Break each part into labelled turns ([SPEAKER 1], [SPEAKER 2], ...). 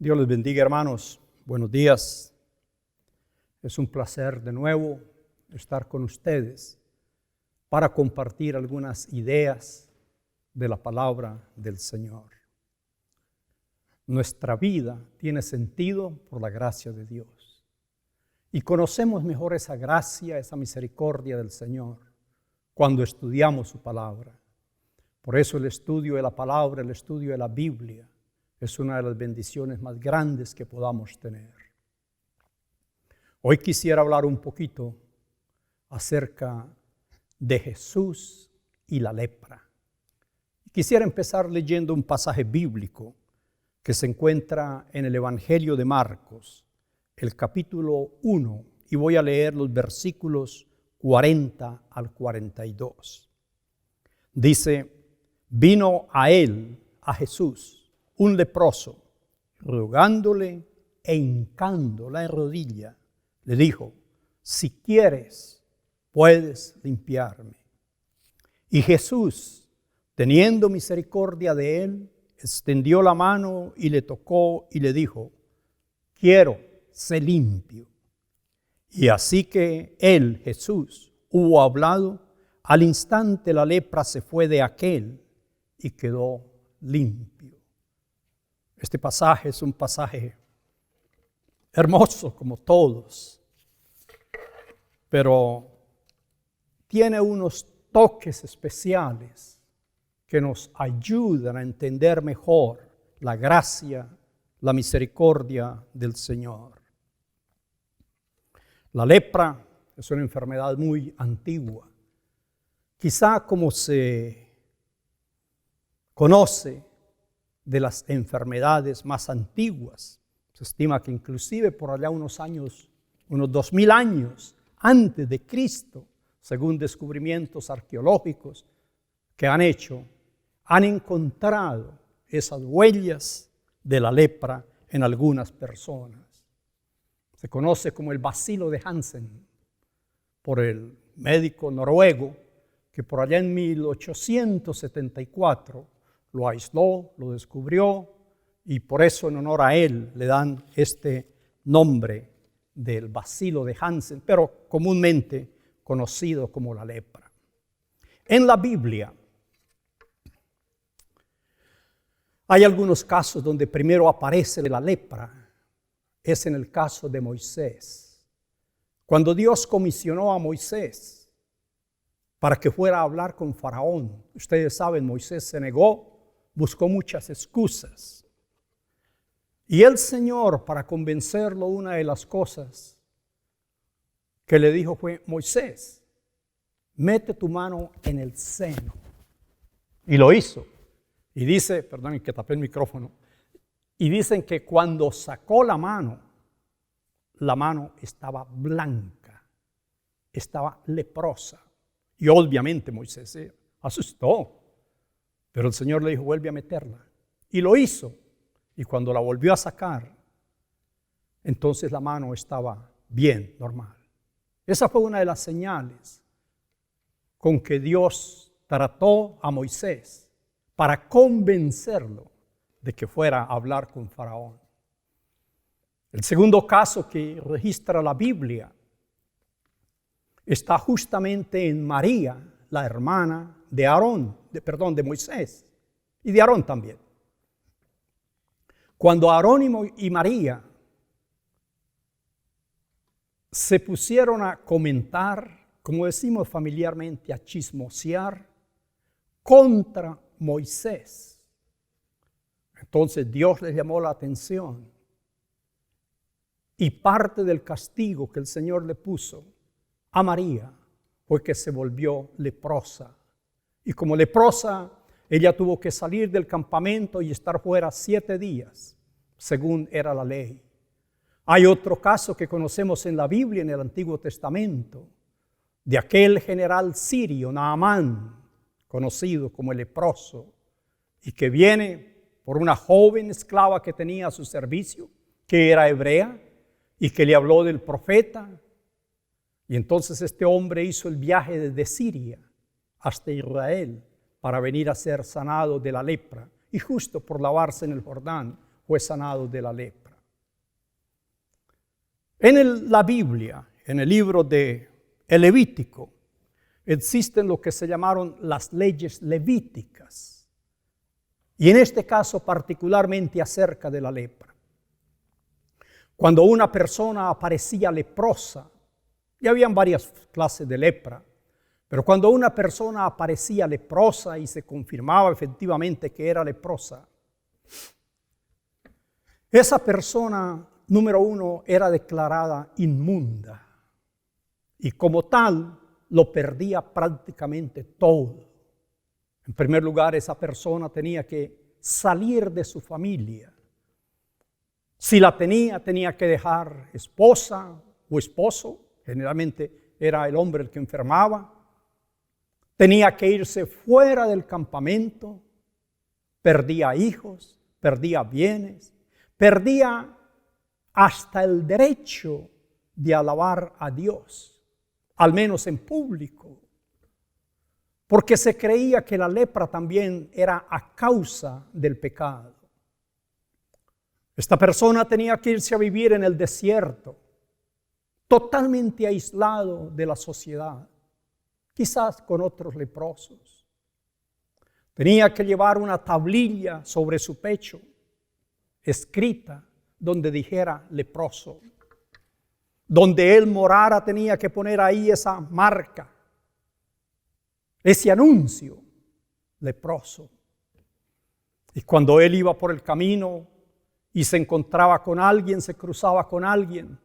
[SPEAKER 1] Dios les bendiga, hermanos. Buenos días. Es un placer de nuevo estar con ustedes para compartir algunas ideas de la palabra del Señor. Nuestra vida tiene sentido por la gracia de Dios. Y conocemos mejor esa gracia, esa misericordia del Señor cuando estudiamos su palabra. Por eso el estudio de la palabra, el estudio de la Biblia, es una de las bendiciones más grandes que podamos tener. Hoy quisiera hablar un poquito acerca de Jesús y la lepra. Quisiera empezar leyendo un pasaje bíblico que se encuentra en el Evangelio de Marcos, el capítulo 1, y voy a leer los versículos 40 al 42. Dice: vino a él, a Jesús, un leproso, rogándole e hincando la rodilla, le dijo: si quieres, puedes limpiarme. Y Jesús, teniendo misericordia de él, extendió la mano y le tocó y le dijo: quiero, sé limpio. Y así que él, Jesús, hubo hablado, al instante la lepra se fue de aquel y quedó limpio. Este pasaje es un pasaje hermoso como todos, pero tiene unos toques especiales que nos ayudan a entender mejor la gracia, la misericordia del Señor. La lepra es una enfermedad muy antigua. Quizá como se conoce de las enfermedades más antiguas. Se estima que inclusive por allá unos 2000 años antes de Cristo, según descubrimientos arqueológicos que han hecho, han encontrado esas huellas de la lepra en algunas personas. Se conoce como el bacilo de Hansen, por el médico noruego que por allá en 1874 lo aisló, lo descubrió, y por eso en honor a él le dan este nombre del bacilo de Hansen, pero comúnmente conocido como la lepra. En la Biblia hay algunos casos donde primero aparece la lepra. Es en el caso de Moisés. Cuando Dios comisionó a Moisés para que fuera a hablar con Faraón, ustedes saben, Moisés se negó, buscó muchas excusas. Y el Señor, para convencerlo, una de las cosas que le dijo fue: Moisés, mete tu mano en el seno. Y lo hizo. Y dice, perdonen que tapé el micrófono, y dicen que cuando sacó la mano estaba blanca, estaba leprosa. Y obviamente Moisés se asustó. Pero el Señor le dijo: vuelve a meterla. Y lo hizo. Y cuando la volvió a sacar, entonces la mano estaba bien, normal. Esa fue una de las señales con que Dios trató a Moisés para convencerlo de que fuera a hablar con Faraón. El segundo caso que registra la Biblia está justamente en María, la hermana de Moisés y de Aarón también. Cuando Aarón y María se pusieron a comentar, como decimos familiarmente, a chismosear contra Moisés, entonces Dios les llamó la atención y parte del castigo que el Señor le puso a María fue que se volvió leprosa. Y como leprosa, ella tuvo que salir del campamento y estar fuera 7 días, según era la ley. Hay otro caso que conocemos en la Biblia, en el Antiguo Testamento, de aquel general sirio, Naamán, conocido como el leproso, y que viene por una joven esclava que tenía a su servicio, que era hebrea, y que le habló del profeta. Y entonces este hombre hizo el viaje desde Siria hasta Israel para venir a ser sanado de la lepra. Y justo por lavarse en el Jordán fue sanado de la lepra. En la Biblia, en el libro de el Levítico, existen lo que se llamaron las leyes levíticas, y en este caso particularmente acerca de la lepra. Cuando una persona aparecía leprosa, y habían varias clases de lepra, pero cuando una persona aparecía leprosa y se confirmaba efectivamente que era leprosa, esa persona, número uno, era declarada inmunda y como tal lo perdía prácticamente todo. En primer lugar, esa persona tenía que salir de su familia. Si la tenía que dejar esposa o esposo, generalmente era el hombre el que enfermaba. Tenía que irse fuera del campamento, perdía hijos, perdía bienes, perdía hasta el derecho de alabar a Dios, al menos en público, porque se creía que la lepra también era a causa del pecado. Esta persona tenía que irse a vivir en el desierto, totalmente aislado de la sociedad, quizás con otros leprosos. Tenía que llevar una tablilla sobre su pecho, escrita, donde dijera leproso. Donde él morara tenía que poner ahí esa marca, ese anuncio, leproso. Y cuando él iba por el camino y se encontraba con alguien, se cruzaba con alguien,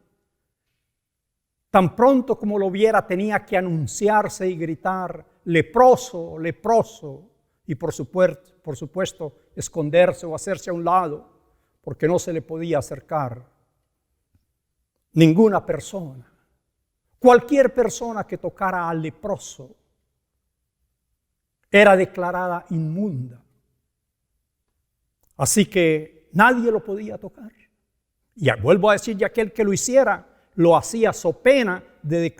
[SPEAKER 1] tan pronto como lo viera tenía que anunciarse y gritar, leproso, leproso, y por supuesto esconderse o hacerse a un lado, porque no se le podía acercar ninguna persona. Cualquier persona que tocara al leproso era declarada inmunda. Así que nadie lo podía tocar. Y vuelvo a decir, ya aquel que lo hiciera, lo hacía so pena de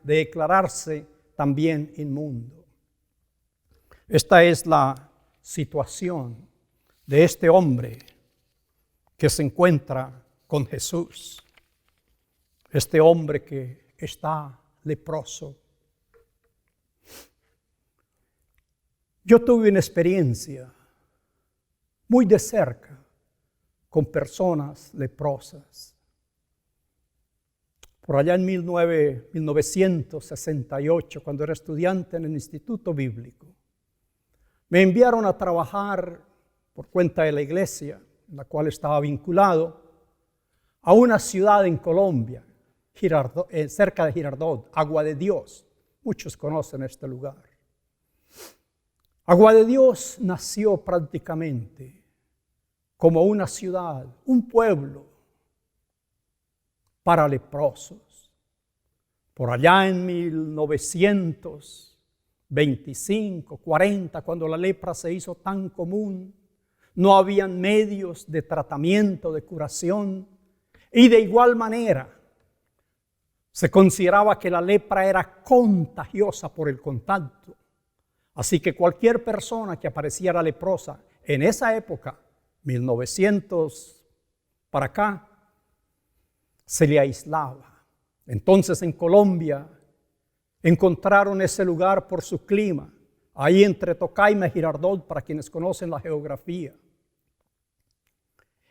[SPEAKER 1] declararse también inmundo. Esta es la situación de este hombre que se encuentra con Jesús. Este hombre que está leproso. Yo tuve una experiencia muy de cerca con personas leprosas. Por allá en 1968, cuando era estudiante en el Instituto Bíblico, me enviaron a trabajar por cuenta de la iglesia, en la cual estaba vinculado, a una ciudad en Colombia, cerca de Girardot, Agua de Dios. Muchos conocen este lugar. Agua de Dios nació prácticamente como una ciudad, un pueblo para leprosos. Por allá en 1925, 40, cuando la lepra se hizo tan común, no habían medios de tratamiento, de curación, y de igual manera se consideraba que la lepra era contagiosa por el contacto. Así que cualquier persona que apareciera leprosa en esa época, 1900 para acá, se le aislaba. Entonces en Colombia encontraron ese lugar por su clima, ahí entre Tocaima y Girardot, para quienes conocen la geografía.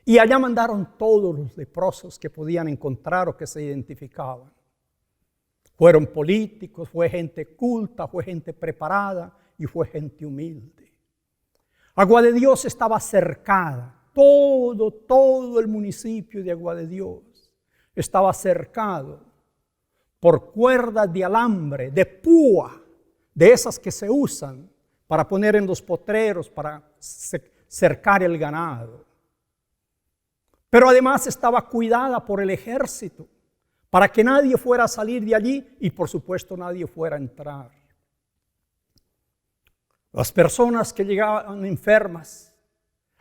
[SPEAKER 1] Y allá mandaron todos los leprosos que podían encontrar o que se identificaban. Fueron políticos, fue gente culta, fue gente preparada y fue gente humilde. Agua de Dios estaba cercada, todo el municipio de Agua de Dios estaba cercado por cuerdas de alambre, de púa, de esas que se usan para poner en los potreros, para cercar el ganado. Pero además estaba cuidada por el ejército, para que nadie fuera a salir de allí y por supuesto nadie fuera a entrar. Las personas que llegaban enfermas,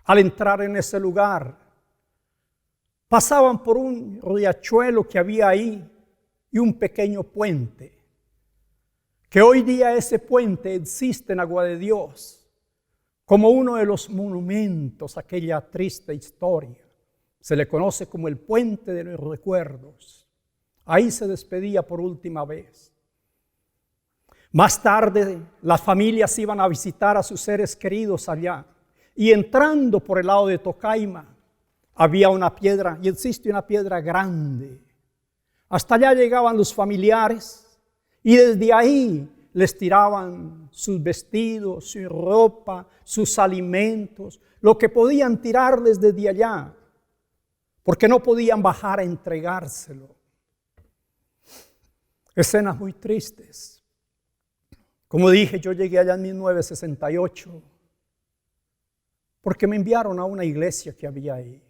[SPEAKER 1] al entrar en ese lugar, pasaban por un riachuelo que había ahí y un pequeño puente, que hoy día ese puente existe en Agua de Dios, como uno de los monumentos a aquella triste historia. Se le conoce como el Puente de los Recuerdos. Ahí se despedía por última vez. Más tarde, las familias iban a visitar a sus seres queridos allá. Y entrando por el lado de Tocaima, había una piedra, y existe una piedra grande. Hasta allá llegaban los familiares, y desde ahí les tiraban sus vestidos, su ropa, sus alimentos, lo que podían tirarles desde allá, porque no podían bajar a entregárselo. Escenas muy tristes. Como dije, yo llegué allá en 1968, porque me enviaron a una iglesia que había ahí.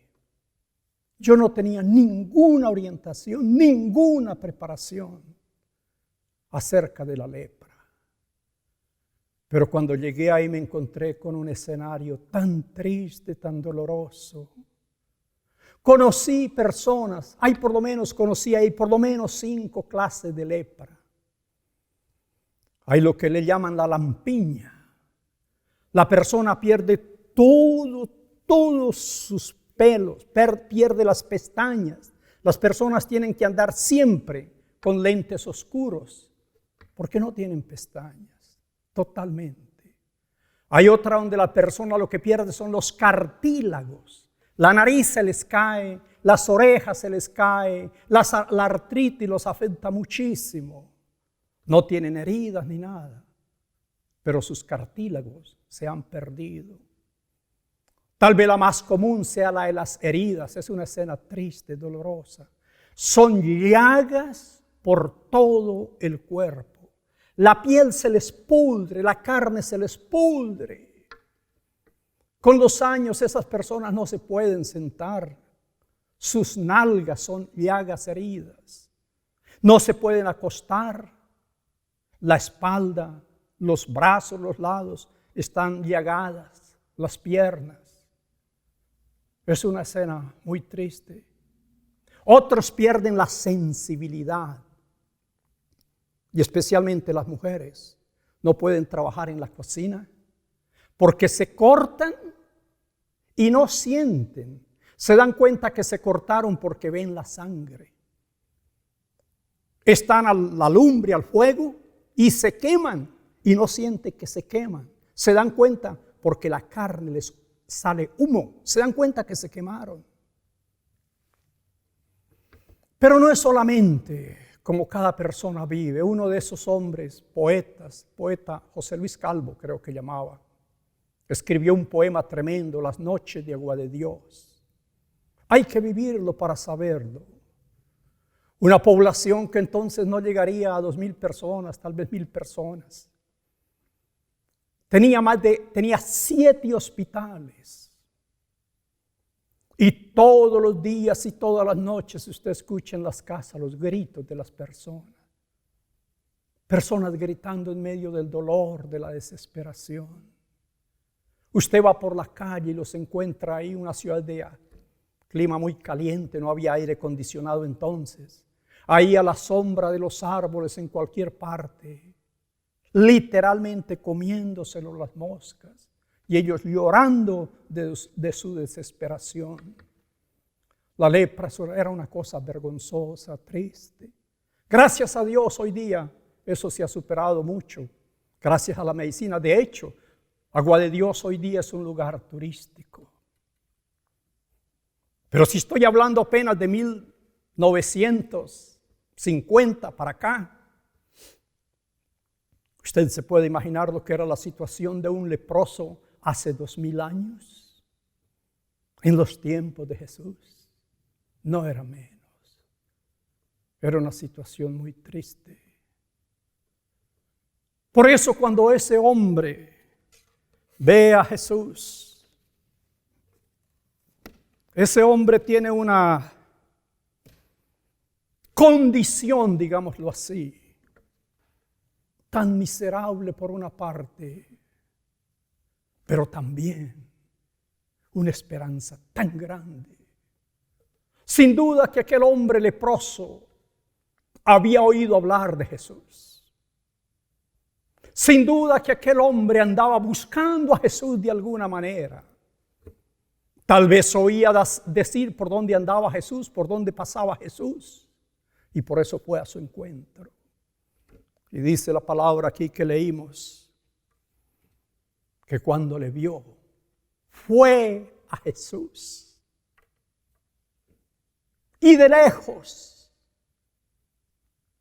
[SPEAKER 1] Yo no tenía ninguna orientación, ninguna preparación acerca de la lepra. Pero cuando llegué ahí me encontré con un escenario tan triste, tan doloroso. Conocí personas, conocí ahí por lo menos 5 clases de lepra. Hay lo que le llaman la lampiña. La persona pierde todos sus pelos, pierde las pestañas. Las personas tienen que andar siempre con lentes oscuros porque no tienen pestañas. Totalmente. Hay otra donde la persona lo que pierde son los cartílagos. La nariz se les cae, las orejas se les cae, la artritis los afecta muchísimo. No tienen heridas ni nada, pero sus cartílagos se han perdido. Tal vez la más común sea la de las heridas. Es una escena triste, dolorosa. Son llagas por todo el cuerpo. La piel se les pudre, la carne se les pudre. Con los años esas personas no se pueden sentar. Sus nalgas son llagas heridas. No se pueden acostar. La espalda, los brazos, los lados están llagadas, las piernas. Es una escena muy triste. Otros pierden la sensibilidad. Y especialmente las mujeres no pueden trabajar en la cocina porque se cortan y no sienten. Se dan cuenta que se cortaron porque ven la sangre. Están a la lumbre, al fuego, y se queman y no sienten que se queman. Se dan cuenta porque la carne les sale humo. Se dan cuenta que se quemaron. Pero no es solamente como cada persona vive. Uno de esos hombres, poeta José Luis Calvo, creo que llamaba, escribió un poema tremendo, Las noches de agua de Dios. Hay que vivirlo para saberlo. Una población que entonces no llegaría a 2,000 personas, tal vez 1,000 personas. Tenía 7 hospitales. Y todos los días y todas las noches usted escucha en las casas los gritos de las personas. Personas gritando en medio del dolor, de la desesperación. Usted va por la calle y los encuentra ahí, una ciudad de clima muy caliente, no había aire acondicionado entonces. Ahí a la sombra de los árboles en cualquier parte, literalmente comiéndoselo las moscas. Y ellos llorando de su desesperación. La lepra era una cosa vergonzosa, triste. Gracias a Dios hoy día eso se ha superado mucho. Gracias a la medicina. De hecho, Agua de Dios hoy día es un lugar turístico. Pero si estoy hablando apenas de 1950 para acá, usted se puede imaginar lo que era la situación de un leproso hace 2,000 años, en los tiempos de Jesús. No era menos. Era una situación muy triste. Por eso cuando ese hombre ve a Jesús, ese hombre tiene una condición, digámoslo así, tan miserable por una parte, pero también una esperanza tan grande. Sin duda que aquel hombre leproso había oído hablar de Jesús. Sin duda que aquel hombre andaba buscando a Jesús de alguna manera. Tal vez oía decir por dónde andaba Jesús, por dónde pasaba Jesús, y por eso fue a su encuentro. Y dice la palabra aquí que leímos, que cuando le vio, fue a Jesús. Y de lejos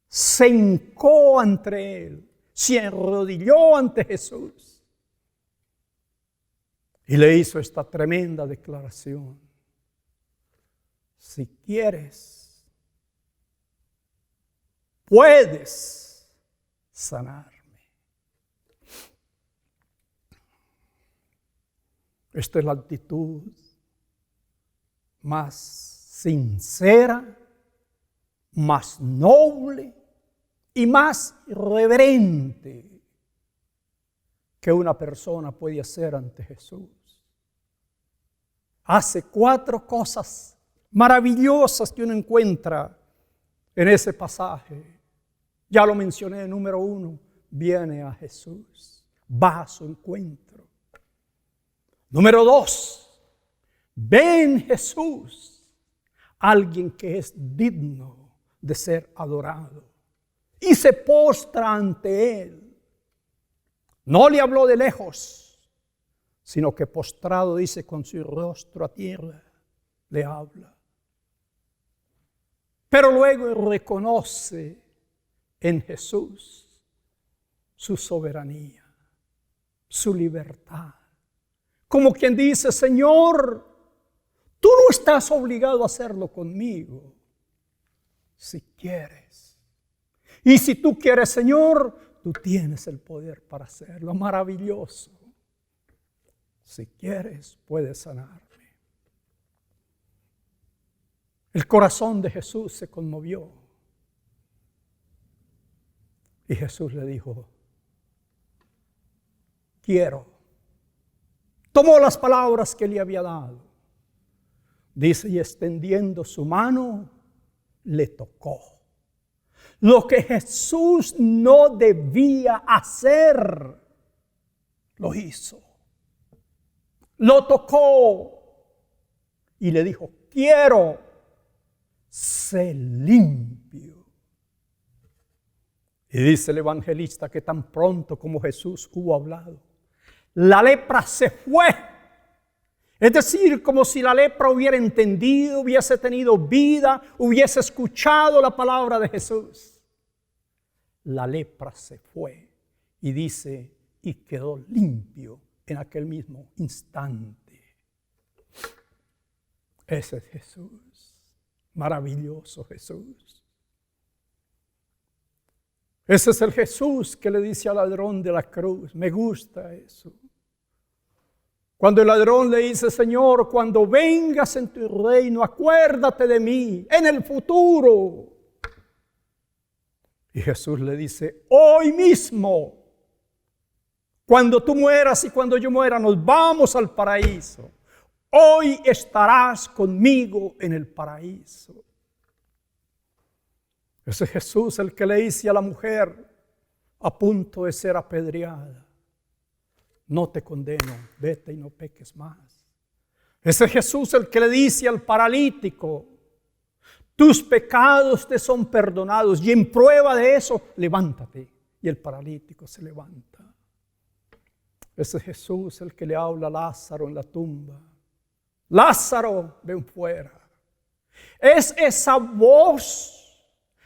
[SPEAKER 1] se hincó ante él, se arrodilló ante Jesús y le hizo esta tremenda declaración: si quieres, puedes sanarme. Esta es la actitud más sincera, más noble y más reverente que una persona puede hacer ante Jesús. Hace 4 cosas maravillosas que uno encuentra en ese pasaje. Ya lo mencioné, número 1, viene a Jesús, va a su encuentro. Número 2, ve en Jesús alguien que es digno de ser adorado y se postra ante él. No le habló de lejos, sino que postrado, dice, con su rostro a tierra, le habla. Pero luego reconoce en Jesús su soberanía, su libertad. Como quien dice: Señor, tú no estás obligado a hacerlo conmigo, si quieres. Y si tú quieres, Señor, tú tienes el poder para hacerlo. Maravilloso. Si quieres, puedes sanarme. El corazón de Jesús se conmovió. Y Jesús le dijo: quiero. Tomó las palabras que le había dado. Dice, y extendiendo su mano, le tocó. Lo que Jesús no debía hacer, lo hizo. Lo tocó y le dijo: quiero, sé limpio. Y dice el evangelista que tan pronto como Jesús hubo hablado, la lepra se fue. Es decir, como si la lepra hubiera entendido, hubiese tenido vida, hubiese escuchado la palabra de Jesús. La lepra se fue y dice, y quedó limpio en aquel mismo instante. Ese es Jesús, maravilloso Jesús. Ese es el Jesús que le dice al ladrón de la cruz. Me gusta eso. Cuando el ladrón le dice: Señor, cuando vengas en tu reino, acuérdate de mí en el futuro. Y Jesús le dice: hoy mismo, cuando tú mueras y cuando yo muera, nos vamos al paraíso. Hoy estarás conmigo en el paraíso. Ese es Jesús el que le dice a la mujer a punto de ser apedreada: no te condeno, vete y no peques más. Ese es Jesús el que le dice al paralítico: tus pecados te son perdonados, y en prueba de eso, levántate. Y el paralítico se levanta. Ese es Jesús el que le habla a Lázaro en la tumba: Lázaro, ven fuera. Es esa voz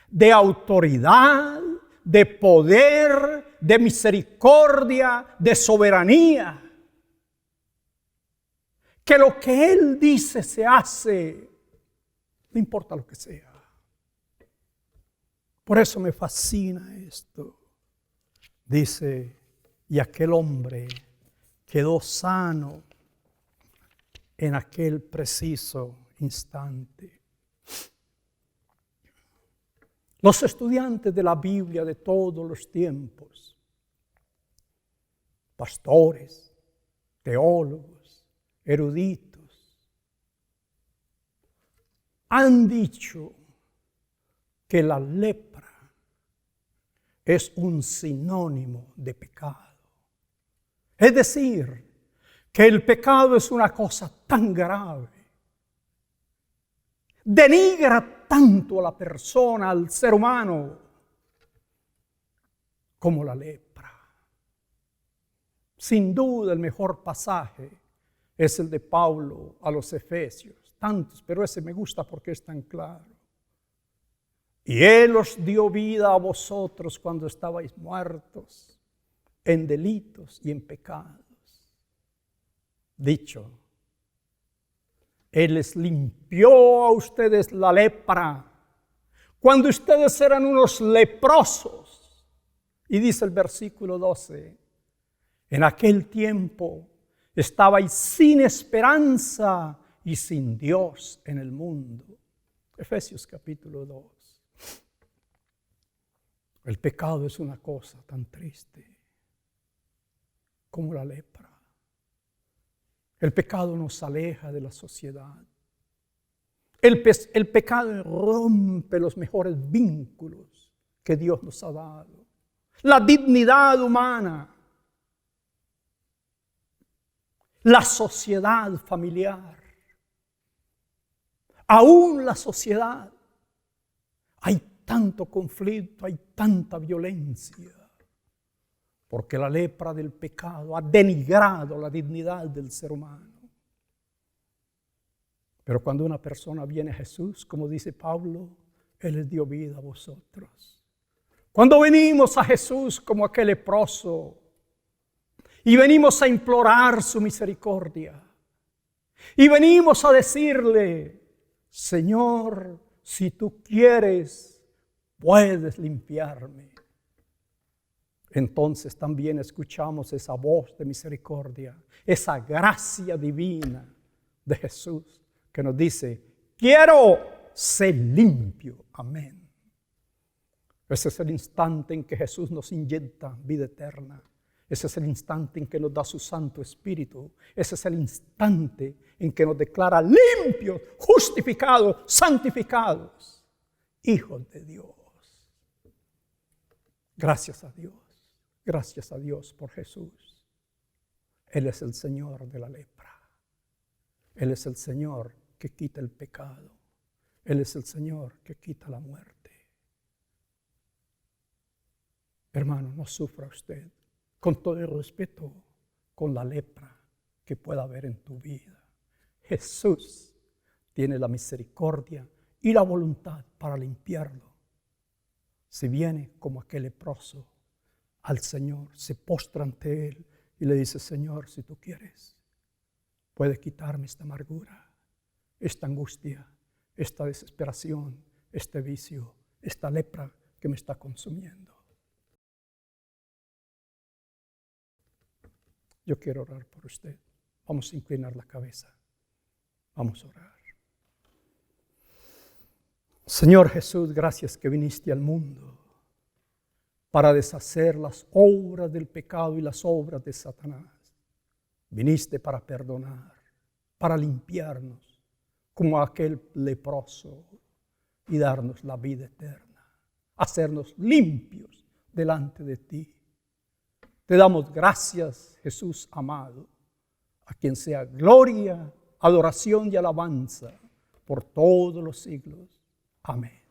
[SPEAKER 1] de autoridad, de poder, de misericordia, de soberanía, que lo que Él dice se hace, no importa lo que sea. Por eso me fascina esto. Dice, y aquel hombre quedó sano en aquel preciso instante. Los estudiantes de la Biblia de todos los tiempos, pastores, teólogos, eruditos, han dicho que la lepra es un sinónimo de pecado. Es decir, que el pecado es una cosa tan grave, denigra tanto a la persona, al ser humano, como la lepra. Sin duda el mejor pasaje es el de Pablo a los Efesios, tantos, pero ese me gusta porque es tan claro. Y Él os dio vida a vosotros cuando estabais muertos en delitos y en pecados. Dicho, Él les limpió a ustedes la lepra cuando ustedes eran unos leprosos. Y dice el versículo 12, en aquel tiempo estabais sin esperanza y sin Dios en el mundo. Efesios capítulo 2. El pecado es una cosa tan triste como la lepra. El pecado nos aleja de la sociedad. El pecado rompe los mejores vínculos que Dios nos ha dado. La dignidad humana. La sociedad familiar. Aún la sociedad. Hay tanto conflicto, hay tanta violencia. Porque la lepra del pecado ha denigrado la dignidad del ser humano. Pero cuando una persona viene a Jesús, como dice Pablo, Él les dio vida a vosotros. Cuando venimos a Jesús como aquel leproso y venimos a implorar su misericordia y venimos a decirle, Señor, si tú quieres, puedes limpiarme. Entonces también escuchamos esa voz de misericordia, esa gracia divina de Jesús que nos dice, quiero ser limpio. Amén. Ese es el instante en que Jesús nos inyecta vida eterna. Ese es el instante en que nos da su Santo Espíritu. Ese es el instante en que nos declara limpios, justificados, santificados, hijos de Dios. Gracias a Dios. Gracias a Dios por Jesús. Él es el Señor de la lepra. Él es el Señor que quita el pecado. Él es el Señor que quita la muerte. Hermano, no sufra usted, con todo el respeto, con la lepra que pueda haber en tu vida. Jesús tiene la misericordia y la voluntad para limpiarlo. Si viene como aquel leproso al Señor, se postra ante Él y le dice, Señor, si tú quieres, puedes quitarme esta amargura, esta angustia, esta desesperación, este vicio, esta lepra que me está consumiendo. Yo quiero orar por usted. Vamos a inclinar la cabeza. Vamos a orar. Señor Jesús, gracias que viniste al mundo para deshacer las obras del pecado y las obras de Satanás. Viniste para perdonar, para limpiarnos como aquel leproso y darnos la vida eterna, hacernos limpios delante de ti. Te damos gracias, Jesús amado, a quien sea gloria, adoración y alabanza por todos los siglos. Amén.